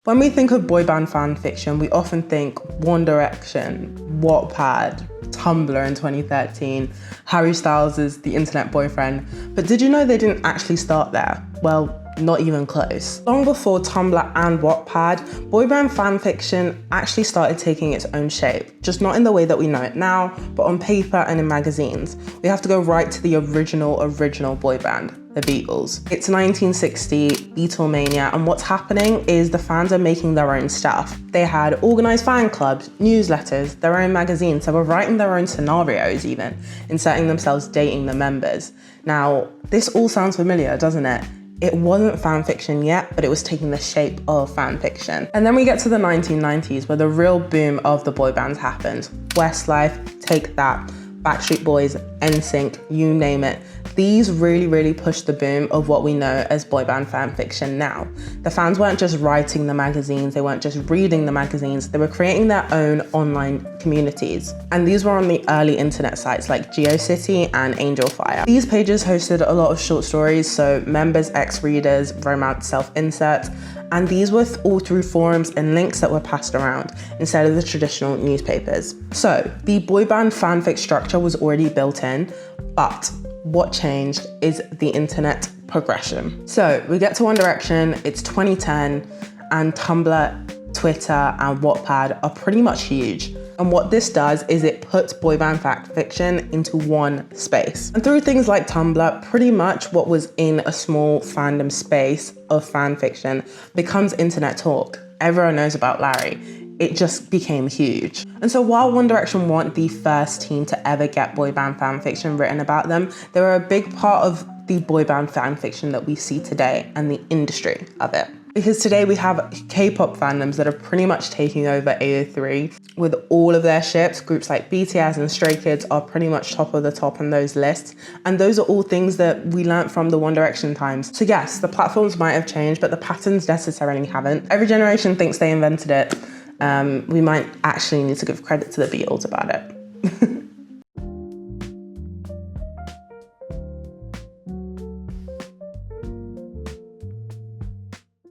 When we think of boy band fan fiction, we often think One Direction, Wattpad, Tumblr in 2013, Harry Styles' The Internet Boyfriend. But did you know they didn't actually start there? Well, not even close. Long before Tumblr and Wattpad, boy band fan fiction actually started taking its own shape, just not in the way that we know it now, but on paper and in magazines. We have to go right to the original boy band, the Beatles. It's 1960, Beatlemania, and what's happening is the fans are making their own stuff. They had organized fan clubs, newsletters, their own magazines. They were writing their own scenarios even, inserting themselves dating the members. Now, this all sounds familiar, doesn't it? It wasn't fan fiction yet, but it was taking the shape of fan fiction. And then we get to the 1990s, where the real boom of the boy bands happened. Westlife, Take That, Backstreet Boys, NSYNC, you name it. These really pushed the boom of what we know as boy band fan fiction now. The fans weren't just writing the magazines, they weren't just reading the magazines, they were creating their own online communities. And these were on the early internet sites like GeoCity and Angelfire. These pages hosted a lot of short stories, so members, ex-readers, romance self-inserts, and these were all through forums and links that were passed around instead of the traditional newspapers. So the boy band fanfic structure was already built in, but what changed is the internet progression. So we get to One Direction, it's 2010, and Tumblr, Twitter, and Wattpad are pretty much huge. And what this does is it puts boy band fan fiction into one space. And through things like Tumblr, pretty much what was in a small fandom space of fan fiction becomes internet talk. Everyone knows about Larry. It just became huge. And so while One Direction weren't the first team to ever get boy band fan fiction written about them, they were a big part of the boy band fan fiction that we see today and the industry of it. Because today we have K-pop fandoms that are pretty much taking over AO3 with all of their ships. Groups like BTS and Stray Kids are pretty much top of the top on those lists. And those are all things that we learned from the One Direction times. So yes, the platforms might have changed, but the patterns necessarily haven't. Every generation thinks they invented it. We might actually need to give credit to the Beatles about it.